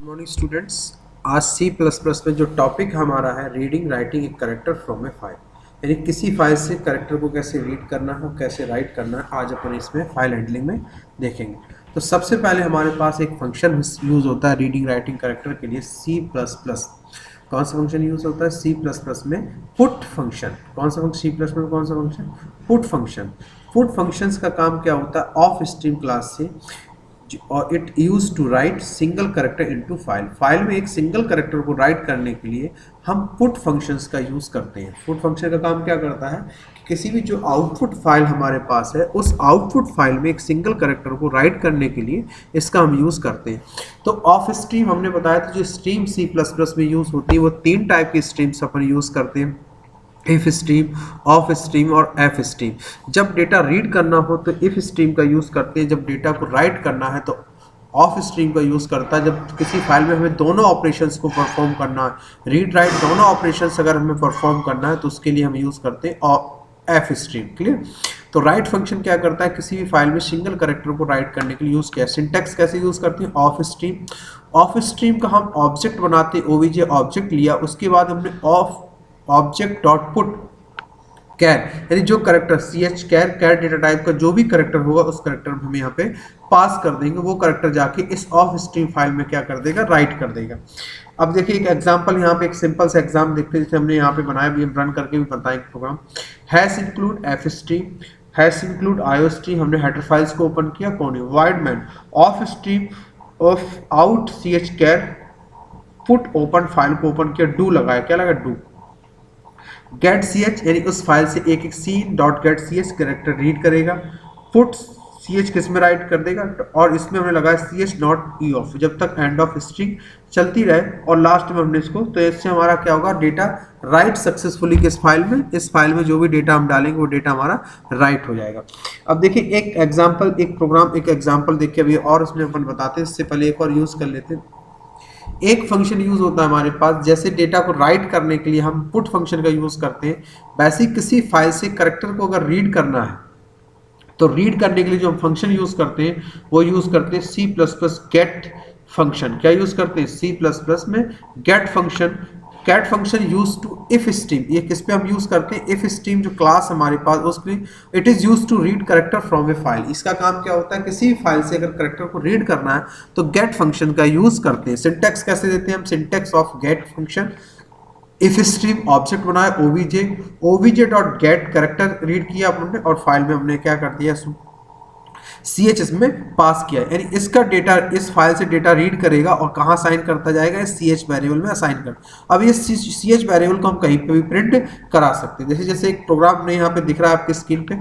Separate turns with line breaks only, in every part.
Good morning students. आज सी plus plus में जो टॉपिक हमारा है reading writing a character from a file, यानी किसी फाइल से करेक्टर को कैसे रीड करना है, कैसे राइट करना है, आज अपन इसमें फाइल हैंडलिंग में देखेंगे। तो सबसे पहले हमारे पास एक फंक्शन यूज़ होता है रीडिंग राइटिंग करेक्टर के लिए, सी प्लस प्लस। कौन सा फंक्शन यूज़ होता है सी प्लस प्लस में? Put function. कौन सा फंक्शन सी प्लस में? कौन सा function? Put function. Put functions का काम क्या होता है? ऑफ स्ट्रीम क्लास से और it use to write single character into file. File में एक सिंगल करेक्टर को राइट करने के लिए हम पुट फंक्शंस का यूज करते हैं। पुट फंक्शन का काम क्या करता है कि किसी भी जो आउटपुट फाइल हमारे पास है उस आउटपुट फाइल में एक सिंगल करेक्टर को राइट करने के लिए इसका हम यूज करते हैं। तो ऑफ स्ट्रीम हमने बताया था, जो स्ट्रीम सी प्लस प्लस में यूज होती है वो तीन टाइप की स्ट्रीम्स अपन यूज करते हैं, इफ स्ट्रीम, ऑफ स्ट्रीम और एफ स्ट्रीम। जब डेटा रीड करना हो तो इफ स्ट्रीम का यूज़ करते हैं, जब डेटा को राइट करना है तो ऑफ स्ट्रीम का यूज़ करता है। जब किसी फाइल में हमें दोनों ऑपरेशंस को परफॉर्म करना है, रीड राइट दोनों ऑपरेशंस अगर हमें परफॉर्म करना है तो उसके लिए हम यूज़ करते हैं एफ स्ट्रीम। क्लियर? तो राइट फंक्शन क्या करता है? किसी भी फाइल में सिंगल करेक्टर को राइट करने के लिए यूज़ किया। सिंटैक्स कैसे यूज़ करते हैं? Of stream. ऑफ स्ट्रीम का हम ऑब्जेक्ट बनाते हैं, ओवीजे ऑब्जेक्ट लिया, उसके बाद हमने of object dot put char, यानी जो character c h char data type का जो भी करेक्टर होगा उस करेक्टर हम यहाँ पे पास कर देंगे। वो करेक्टर जाके इस ऑफ स्ट्रीम फाइल में क्या कर देगा? राइट कर देगा। अब देखिए एक एग्जांपल, यहाँ पे एक सिंपल सा एग्जाम देखते हैं, जैसे हमने यहाँ पे बनाया भी, हम रन करके भी बताएंगे program. Hash include f stream, hash include IO stream, हमने हेडर फाइल्स को ओपन किया, कौन है? Void main of stream of out c h char put open, file को ओपन किया, डू लगाया, क्या लगा? डू। गेट सी एच, यानी उस फाइल से एक एक c dot get c h character read करेगा। पुट सी एच किस में राइट कर देगा? और इसमें हमने लगाया c h not e of, जब तक एंड ऑफ स्ट्रिंग चलती रहे, और लास्ट में हमने इसको, तो इससे हमारा क्या होगा? डेटा राइट सक्सेसफुली किस फाइल में? इस फाइल में जो भी डेटा हम डालेंगे वो डेटा हमारा राइट हो जाएगा। अब देखिए एक एग्जाम्पल, एक प्रोग्राम, एक एग्जाम्पल देख के अभी और उसमें अपन बताते हैं। इससे पहले एक और यूज कर लेते हैं। एक फंक्शन यूज होता है हमारे पास, जैसे डेटा को राइट करने के लिए हम पुट फंक्शन का यूज करते हैं, वैसे किसी फाइल से करेक्टर को अगर रीड करना है तो रीड करने के लिए जो हम फंक्शन यूज करते हैं वो यूज करते हैं C plus plus get function. क्या यूज करते हैं? सी प्लस प्लस में get function. Get function use to if stream, ये किस पे हम यूज करते हैं? इफ स्ट्रीम जो क्लास हमारे पास, उसके it is use to read character from a file. इसका काम क्या होता है? किसी भी फाइल से अगर करेक्टर को रीड करना है तो गेट फंक्शन का यूज करते हैं। सिंटैक्स कैसे देते हैं हम? Syntax of get function, if stream object बनाया OBJ, OBJ dot get character read किया अपने, और फाइल में हमने क्या कर दिया? सी एच इसमें पास किया, यानी इसका डेटा इस फाइल से डेटा रीड करेगा और कहाँ साइन करता जाएगा? इस सी एच वेरिएबल में असाइन कर। अब ये सी एच वेरिएबल को हम कहीं पे भी प्रिंट करा सकते हैं। जैसे एक प्रोग्राम ने यहाँ पे दिख रहा है आपकी स्क्रीन पे,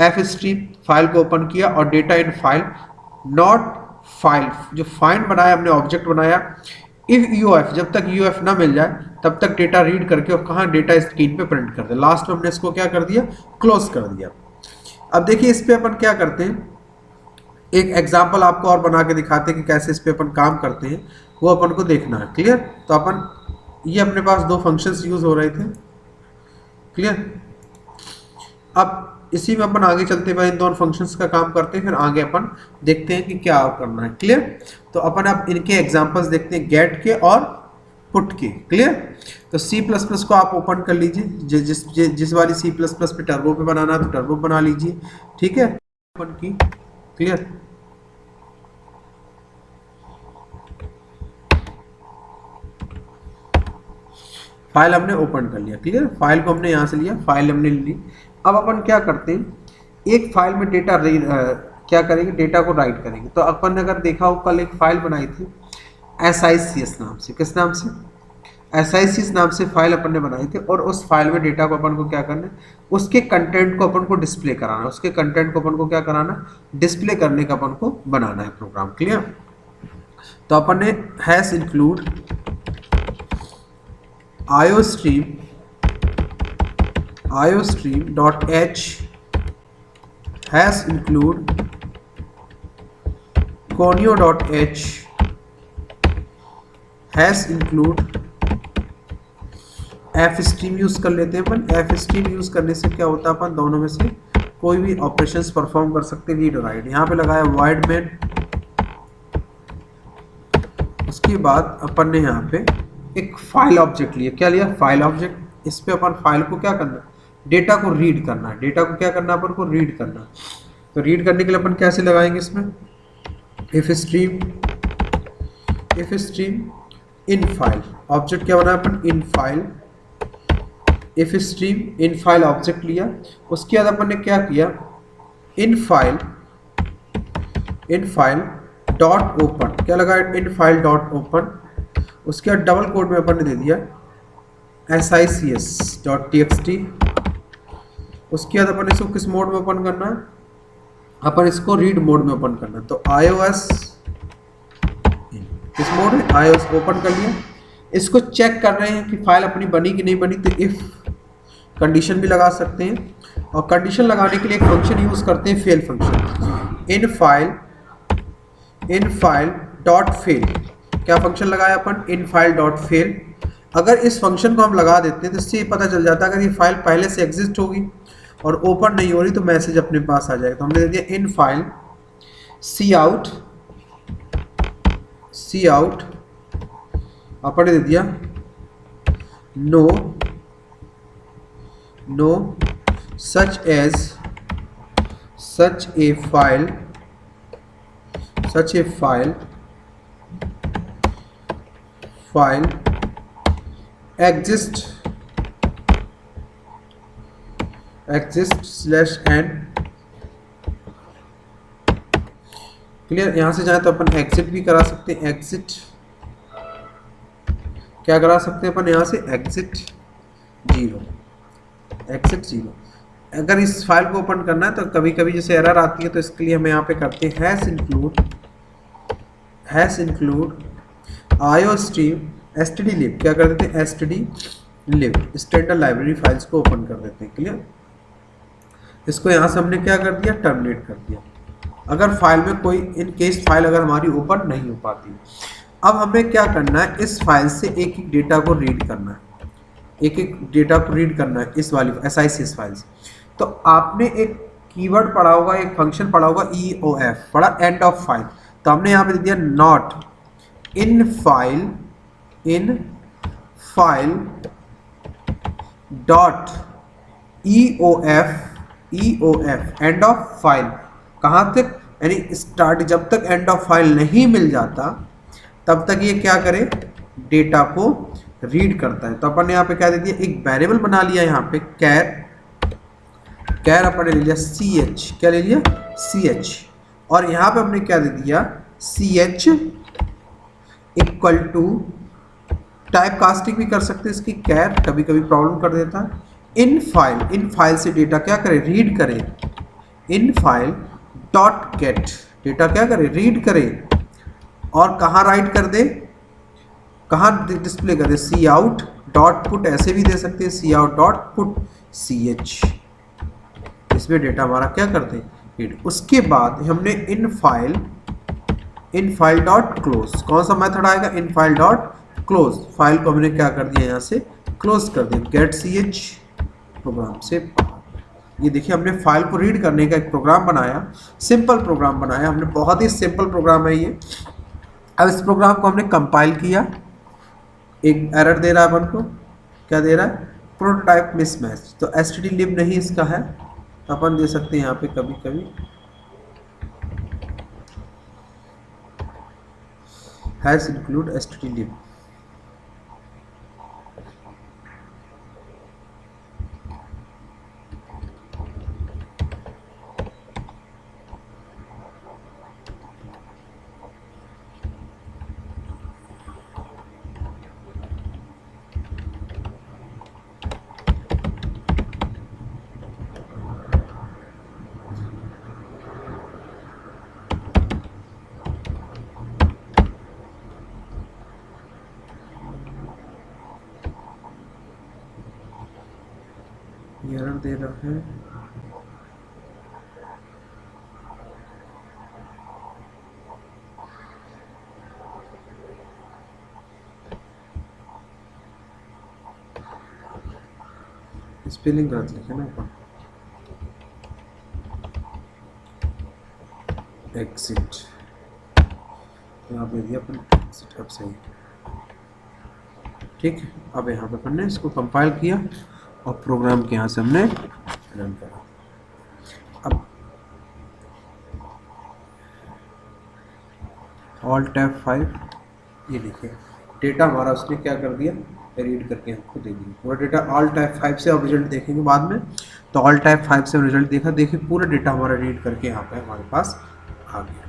एफ स्ट्रीम, फाइल को ओपन किया और data in file not file, जो फाइंड बनाया हमने, ऑब्जेक्ट बनाया, इफ यू एफ, जब तक यू एफ ना मिल जाए तब तक डेटा रीड करके और कहाँ डेटा स्क्रीन पे प्रिंट कर दे। लास्ट में हमने इसको क्या कर दिया? क्लोज कर दिया। अब देखिए इस पे अपन क्या करते हैं, एक एग्जाम्पल आपको और बना के दिखाते हैं कि कैसे इस पे अपन काम करते हैं, वो अपन को देखना है। क्लियर? तो अपन, ये अपने पास दो फंक्शंस यूज हो रहे थे। क्लियर? अब इसी में अपन आगे चलते हुए इन दोनों फंक्शंस का काम करते हैं, फिर आगे अपन देखते हैं कि क्या करना है। क्लियर? तो अपन अब इनके एग्जाम्पल्स देखते हैं, गेट के और पुट के। क्लियर? तो सी प्लस प्लस को आप ओपन कर लीजिए, जिस वाली सी प्लस प्लस पे टर्बो पे बनाना है तो टर्बो बना लीजिए। ठीक है? ओपन की। क्लियर? फाइल हमने ओपन कर लिया। क्लियर? फाइल को हमने यहाँ से लिया, फाइल हमने ली। अब अपन क्या करते हैं, एक फाइल में डेटा क्या करेंगे? डेटा को राइट करेंगे। तो अपन ने अगर देखा हो, कल एक फाइल बनाई थी SICS नाम से। किस नाम से? SICS नाम से फाइल अपन ने बनाई थी, और उस फाइल में डेटा को अपन को क्या करना है? उसके कंटेंट को अपन को डिस्प्ले कराना है। उसके कंटेंट को अपन को क्या कराना? डिस्प्ले करने का अपन को बनाना है प्रोग्राम। क्लियर? तो अपन ने hash include iostream dot h has include conio dot h has include F stream use कर लेते हैं अपन। एफ स्ट्रीम यूज करने से क्या होता है, अपन दोनों में से कोई भी ऑपरेशंस परफॉर्म कर सकते हैं, रीड और राइट। यहाँ पे लगाया वाइड मैन, उसके बाद अपन ने यहाँ पे एक फाइल ऑब्जेक्ट लिया। क्या लिया? File object. इस पे अपन फाइल को क्या करना है? डेटा को रीड करना है। डेटा को क्या करना है? अपन को रीड करना है। तो रीड करने के लिए अपन कैसे लगाएंगे इसमें? Ifstream infile object क्या बनाया अपन? Infile. Ifstream infile object लिया। उसके बाद अपन ने क्या किया? In file dot open. क्या लगाया? In file dot open. उसके बाद डबल कोड में अपन ने दे दिया sics.txt। उसके बाद अपन इसको किस मोड में ओपन करना है? अपन इसको रीड मोड में ओपन करना है। तो iOS किस मोड में? iOS ओपन कर लिया। इसको चेक कर रहे हैं कि फाइल अपनी बनी कि नहीं बनी, तो इफ कंडीशन भी लगा सकते हैं। और कंडीशन लगाने के लिए एक फंक्शन यूज करते हैं, fail function. In file dot fail. क्या फंक्शन लगाया अपन? In file dot fail. अगर इस फंक्शन को हम लगा देते हैं तो इससे पता चल जाता है अगर ये फाइल पहले से एग्जिस्ट होगी और ओपन नहीं हो रही तो मैसेज अपने पास आ जाएगा। तो हमने दे दिया इन फाइल सी आउट अपन ने दे दिया no such a file exist /n। Clear? यहां से जाए तो अपन एग्जिट भी करा सकते हैं। एग्जिट क्या करा सकते हैं अपन यहां से? एग्जिट 0। अगर इस फाइल को ओपन करना है तो कभी कभी जैसे एरर आती है तो इसके लिए हम यहाँ पे करते हैं हैश इंक्लूड iostream stdlib। क्या कर देते हैं? stdlib स्टैंडर्ड लाइब्रेरी फाइल्स को ओपन कर देते हैं। क्लियर? इसको यहाँ से हमने क्या कर दिया? टर्मिनेट कर दिया। अगर फाइल में कोई इन केस फाइल अगर हमारी ओपन नहीं हो पाती। अब हमें क्या करना है? इस फाइल से एक एक डेटा को रीड करना है। इस वाली SICS फाइल्स। तो आपने एक कीवर्ड पढ़ा होगा, एक फंक्शन पढ़ा होगा EOF, पढ़ा? End of file. तो हमने यहाँ पे दे दिया not in file dot EOF end of file. कहाँ तक? यानी स्टार्ट, जब तक एंड ऑफ फाइल नहीं मिल जाता तब तक ये क्या करे? डेटा को रीड करता है। तो अपन ने यहाँ पे क्या दे दिया? एक वेरिएबल बना लिया यहाँ पे कैर अपन ने ले लिया ch। क्या ले लिया? ch। और यहाँ पे हमने क्या दे दिया? ch equal to type casting भी कर सकते हैं इसकी। कैर कभी कभी प्रॉब्लम कर देता है। इन फाइल से डेटा क्या करे? रीड करे। In file dot get data क्या करे? रीड करे। और कहाँ राइट कर दे? कहाँ डिस्प्ले कर दे? सी आउट डॉट पुट, ऐसे भी दे सकते हैं सी आउट डॉट पुट ch। इसमें डेटा हमारा क्या करते हैं? रीड। उसके बाद हमने इन फाइल डॉट क्लोज। कौन सा मेथड आएगा? In file dot close. File को हमने क्या कर दिया? यहाँ से क्लोज कर दिया। गेट ch प्रोग्राम से। ये देखिए हमने फाइल को रीड करने का एक प्रोग्राम बनाया, सिंपल प्रोग्राम बनाया हमने, बहुत ही सिंपल प्रोग्राम है ये। अब इस प्रोग्राम को हमने कंपाइल किया। एक एरर दे रहा है अपन को। क्या दे रहा है? Prototype mismatch. तो stdlib नहीं इसका है, तो अपन दे सकते हैं यहाँ पे कभी कभी हैश इंक्लूड stdlib। एरर दे रहा है। स्पेलिंग गलत लिखे ना ऊपर। एग्जिट यहाँ पे दिया अपन सेटअप सही है, ठीक है। अब यहाँ पे अपन ने इसको कंपाइल किया और प्रोग्राम के यहाँ से हमने रन करा। अब ऑल्ट F5, ये देखिए डेटा हमारा उसने क्या कर दिया, रीड करके हमको दे दिया पूरा डेटा। ऑल्ट F5 से अब रिजल्ट देखेंगे बाद में, तो ऑल्ट F5 से रिजल्ट देखा, देखिए पूरा डेटा हमारा रीड करके यहाँ पे हमारे पास आ गया।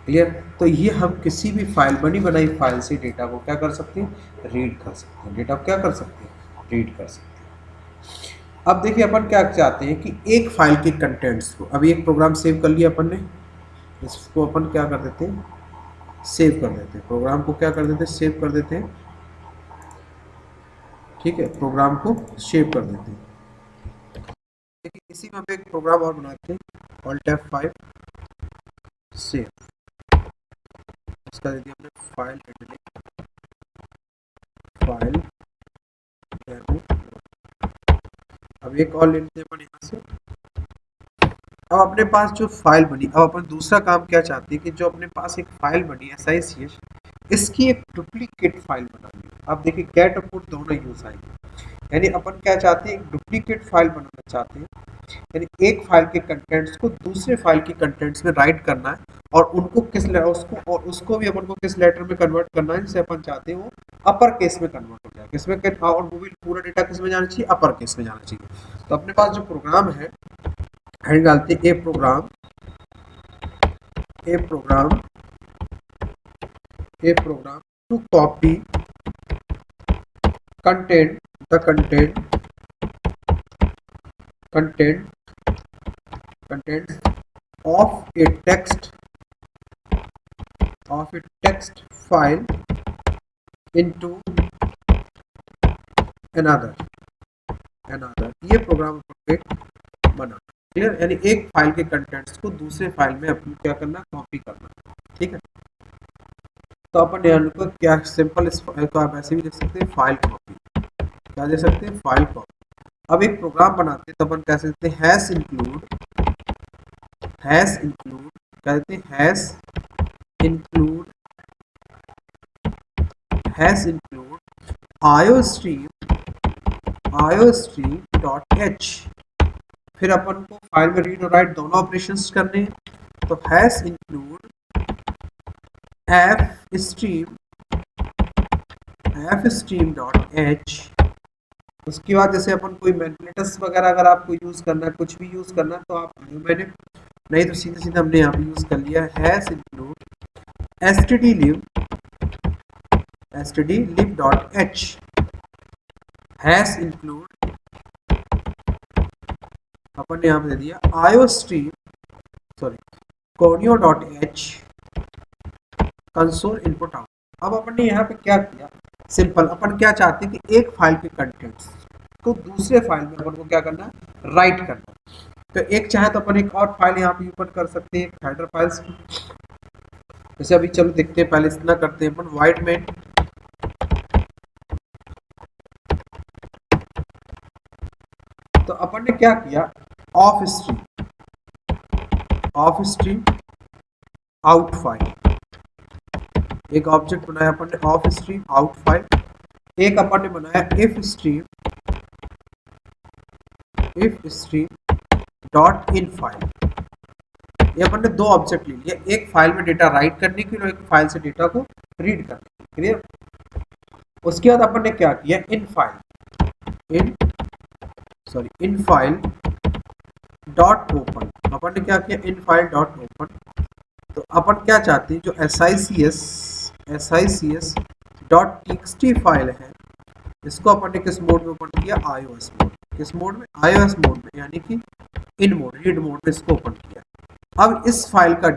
क्लियर। तो ये हम किसी भी फाइल, बनी बनाई फाइल से डेटा को क्या कर सकते हैं, रीड कर सकते हैं। डेटा को क्या कर सकते हैं, रीड कर सकते हैं। अब देखिए अपन क्या चाहते हैं कि एक फाइल के कंटेंट्स को, अभी एक प्रोग्राम सेव कर लिया अपन ने, इसको अपन क्या कर देते हैं, सेव कर देते हैं। प्रोग्राम को क्या कर देते हैं, सेव कर देते हैं, ठीक है, प्रोग्राम को सेव कर देते हैं। देखिए इसी में हम एक प्रोग्राम और बनाते हैं, ऑल्ट F5 सेव, इसका दे दिया हमने फाइल हैंडलिंग, फाइल डेमो। अब एक और ले लेते हैं अपन यहाँ से। अब अपने पास जो फाइल बनी, अब अपन दूसरा काम क्या चाहते हैं कि जो अपने पास एक फाइल बनी है SICH, इसकी एक डुप्लीकेट फाइल बनानी है। अब देखिए गेट और पुट दोनों यूज आएंगे, यानी अपन क्या चाहते हैं, एक डुप्लीकेट फाइल बनाना चाहते हैं, यानी एक फाइल के कंटेंट्स को दूसरे फाइल के कंटेंट्स में राइट करना है, और उनको किस उसको और उसको भी अपन को किस लेटर में कन्वर्ट करना है, जिसे अपन चाहते हैं वो अपर केस में कन्वर्ट हो जाए। किसमें, और वो भी पूरा डेटा किस में जाना चाहिए, अपर केस में जाना चाहिए। तो अपने पास जो प्रोग्राम है, हेड डालते हैं a program, a program, a program to copy content, the content, content of a text file into another, ये प्रोग्राम बना। क्लियर, यानी एक फाइल के कंटेंट्स को दूसरे फाइल में अपन क्या करना, कॉपी करना, ठीक है। तो अपन यहाँ को क्या सिंपल, इस फाइल को आप ऐसे भी लिख सकते हैं, फाइल कॉपी, क्या दे सकते हैं, फाइल कॉपी। अब एक प्रोग्राम बनाते हैं, तो अपन कह सकते हैं हैश इंक्लूड, कहते हैं hash include iostream dot h। फिर अपन को फाइल में रीड और राइट दोनों ऑपरेशंस करने हैं, तो hash include fstream dot h। उसके बाद जैसे अपन कोई मैनिपुलेटर्स वगैरह अगर आपको यूज करना है, कुछ भी यूज करना है, तो आप, मैंने नहीं तो सीधे सीधे हमने यहाँ पे यूज कर लिया hash include stdlib dot h, hash include अपन ने यहाँ पे दे दिया conio dot h console input out. अब अपन ने यहाँ पे क्या किया, सिंपल, अपन क्या चाहते हैं कि एक फाइल के कंटेंट्स को दूसरे फाइल में अपन को क्या करना है, राइट करना। तो एक चाहे तो अपन एक और फाइल यहाँ पे ओपन कर सकते हैं, हेडर फाइल्स की। जैसे अभी चलो देखते हैं, पहले इतना करते हैं अपन, वाइड मेन तो अपन ने क्या किया, ऑफ स्ट्रीम आउट फाइल, एक ऑब्जेक्ट बनाया अपन ने ऑफ स्ट्रीम आउट फाइल। एक अपन ने बनाया if stream dot in file. ये अपन ने दो ऑब्जेक्ट ले लिया, एक फाइल में डेटा राइट करने के लिए और एक फाइल से डेटा को रीड करने के लिए। क्लियर। उसके बाद अपन ने क्या किया, इन फाइल डॉट ओपन। अपन ने क्या किया, इन फाइल डॉट ओपन। तो अपन क्या चाहते हैं, जो SICS डॉट txt फाइल है, इसको अपन ने किस मोड में ओपन किया, iOS मोड। किस मोड में, iOS मोड में, यानी कि इन मोड, रीड मोड में इसको ओपन किया। अब इस फाइल का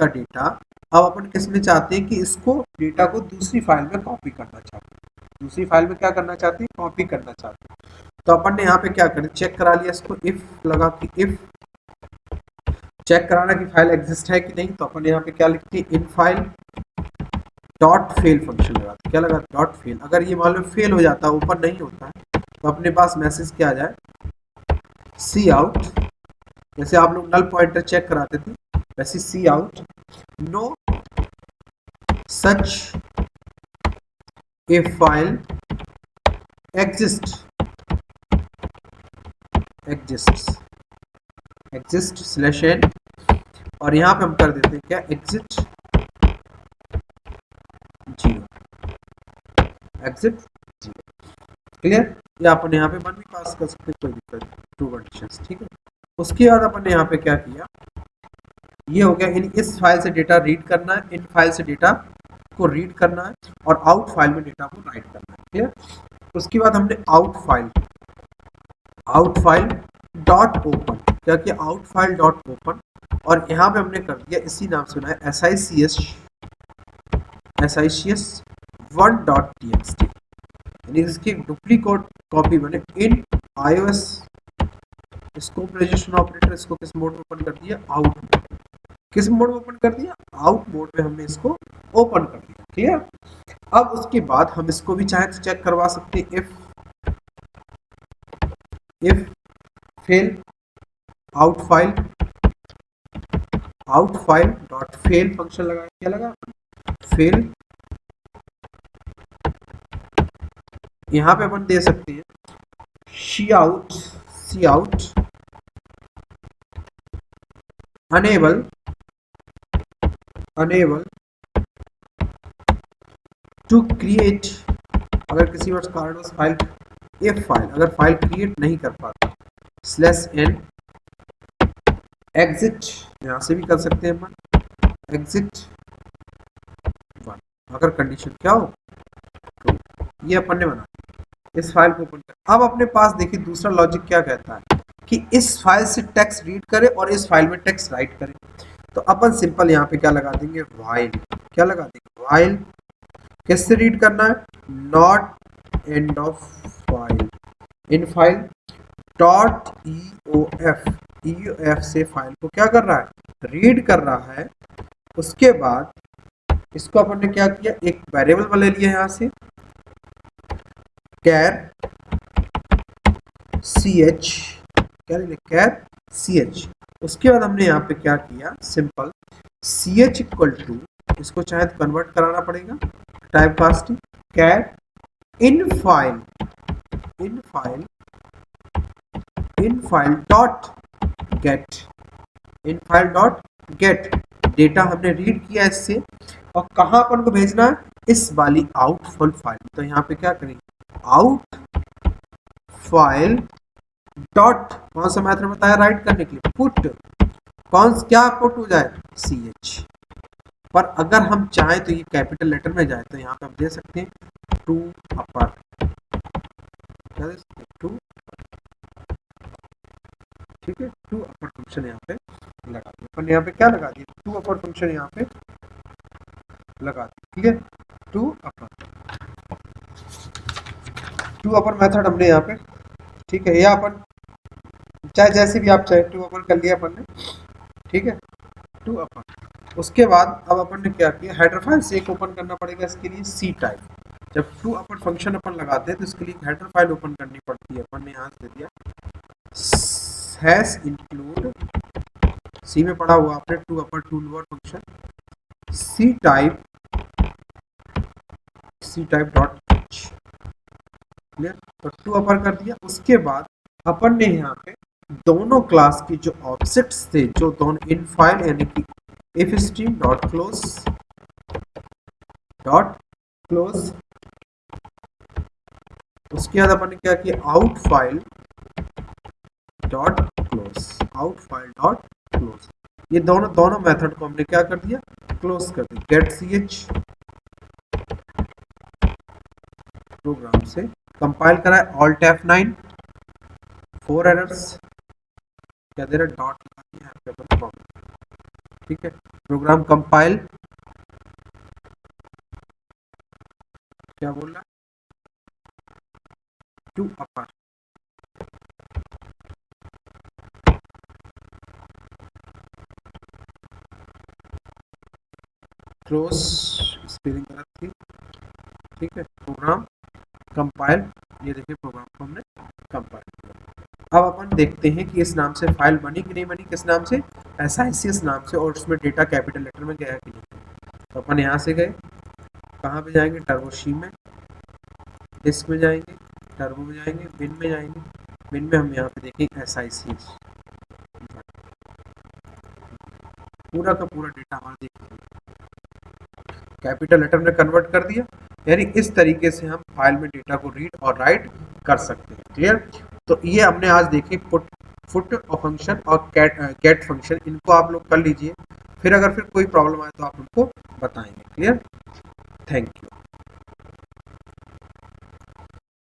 डेटा अब अपन किस में चाहते हैं कि इसको डेटा को दूसरी फाइल में कॉपी करना चाहते हैं, दूसरी फाइल में क्या करना चाहते हैं, कॉपी करना चाहते हैं। तो अपन ने यहाँ पे क्या करें, चेक करा लिया इसको, इफ लगा कि इफ चेक कराना कि फाइल एग्जिस्ट है कि नहीं। तो अपन यहाँ पे क्या लिखते हैं, in file dot fail function लगाते, क्या लगा, डॉट फेल। अगर ये मान लो फेल हो जाता है, ओपन नहीं होता है, तो अपने पास मैसेज क्या आ जाए, सी आउट। जैसे आप लोग नल पॉइंटर चेक कराते थे, वैसे cout no such a file exists slash n, और यहाँ पे हम कर देते हैं क्या, एग्जिट 0, एग्जिट 0। क्लियर, या अपन यहाँ पे 1 भी पास कर सकते हैं, कोई दिक्कत नहीं, ट्रू कंडीशंस, ठीक है। उसके बाद अपन ने यहाँ पे क्या किया, ये हो गया, इस फाइल से डेटा रीड करना है, इन फाइल से डेटा को रीड करना है, और आउट फाइल में डेटा को राइट करना है। क्लियर, उसके बाद हमने आउट फाइल डॉट ओपन क्या किया, आउट फाइल डॉट ओपन, और यहाँ पे हमने कर दिया इसी नाम से बनाया SICS 1.txt, यानी इसकी डुप्लीकेट कॉपी बने इन iOS स्कोप रेजिस्ट्रेशन ऑपरेटर। इसको किस मोड में ओपन कर दिया, आउट मोड। किस मोड में ओपन कर दिया, आउट मोड में हमने इसको ओपन कर दिया। क्लियर, अब उसके बाद हम इसको भी चाहे तो चेक करवा सकते हैं, if fail out file dot fail function लगाया, क्या लगा, फेल। यहां पे अपन दे सकते हैं सी आउट अनेबल टू क्रिएट, अगर किसी वर्ष कारणवश फाइल अगर फाइल क्रिएट नहीं कर पाता, स्लैश एन एग्जिट, यहां से भी कर सकते हैं अपन, एग्जिट 1, अगर कंडीशन क्या हो, तो ये अपन ने बना इस फाइल को ओपन कर। अब अपने पास देखिए दूसरा लॉजिक क्या कहता है कि इस फाइल से टेक्स्ट रीड करे और इस फाइल में टेक्स्ट राइट करे। तो अपन सिंपल यहाँ पे क्या लगा देंगे, वाइल, क्या लगा देंगे, वाइल किससे रीड करना है, not end of file, in file dot EOF से फाइल को क्या कर रहा है, रीड कर रहा है। उसके बाद इसको अपन ने क्या किया, एक वेरिएबल ले लिया यहाँ से, कैर ch, क्या ले, कैर ch। उसके बाद हमने यहाँ पे क्या किया, सिंपल ch इक्वल टू, इसको चाहे तो कन्वर्ट कराना पड़ेगा, type casting, char in file dot get, data हमने रीड किया इससे, और कहाँ अपन को भेजना है, इस वाली आउट फुल फाइल। तो यहाँ पे क्या करेंगे, आउट फाइल डॉट, कौन सा मेथड बताया राइट करने के लिए, पुट, क्या पुट हो जाए, ch। पर अगर हम चाहें तो ये कैपिटल लेटर में जाए, तो यहाँ पे हम दे सकते हैं टू अपर, क्या दे सकते हैं, टू, ठीक है, टू अपर फंक्शन यहाँ पे लगा दिया अपन, यहाँ पे क्या लगा दिया, टू अपर फंक्शन यहाँ पे लगा दिया। ठीक है, टू अपर मेथड हमने यहाँ पे, ठीक है, या अपन चाहे जैसे भी आप चाहे टू अपर कर लिया अपन ने, ठीक है, टू अपर। उसके बाद अब अपन ने क्या किया, हेडर फाइल से एक ओपन करना पड़ेगा, इसके लिए सी टाइप। जब टू अपर फंक्शन अपन लगाते हैं तो इसके लिए हेडर फाइल ओपन करनी पड़ती है। अपन ने यहाँ से दे दिया हैश इंक्लूड, सी में पढ़ा हुआ आपने to upper to lower function, c type dot h, clear. तो टू अपर कर दिया। उसके बाद अपन ने यहाँ पे दोनों क्लास की जो ऑब्जेक्ट्स थे, जो दोनों इन फाइल यानी कि इफ स्ट्रीम डॉट क्लोज उसके बाद अपन ने क्या किया, आउट फाइल डॉट क्लोज, ये दोनों मेथड को हमने क्या कर दिया, क्लोज कर दिया। गेट ch प्रोग्राम से कंपाइल करा, ऑल्ट F9, 4 एरर्स, क्या दे रहा, डॉट लगा दिया, ठीक है। प्रोग्राम कंपाइल, क्या बोल रहा है, टू अपर, क्लोज, स्पेलिंग गलत थी, ठीक है। प्रोग्राम कंपाइल, ये देखिए प्रोग्राम को हमने कंपाइल किया। अब अपन देखते हैं कि इस नाम से फाइल बनी कि नहीं बनी, किस नाम से, SICS नाम से, और उसमें डेटा कैपिटल लेटर में गया कि नहीं। तो अपन यहाँ से गए, कहाँ पे जाएंगे, टर्बो सी में, डिस्क में जाएंगे, टर्बो में जाएंगे, बिन में जाएंगे, बिन में हम यहाँ पे देखेंगे SIC, पूरा का पूरा डेटा हमारा देखिए कैपिटल लेटर में कन्वर्ट कर दिया। यानी इस तरीके से हम फाइल में डेटा को रीड और राइट कर सकते हैं। क्लियर? तो ये हमने आज देखे पुट, फुट फंक्शन और कैट फंक्शन, इनको आप लोग कर लीजिए, फिर अगर फिर कोई प्रॉब्लम आए तो आप हमको बताएंगे। क्लियर? Thank you.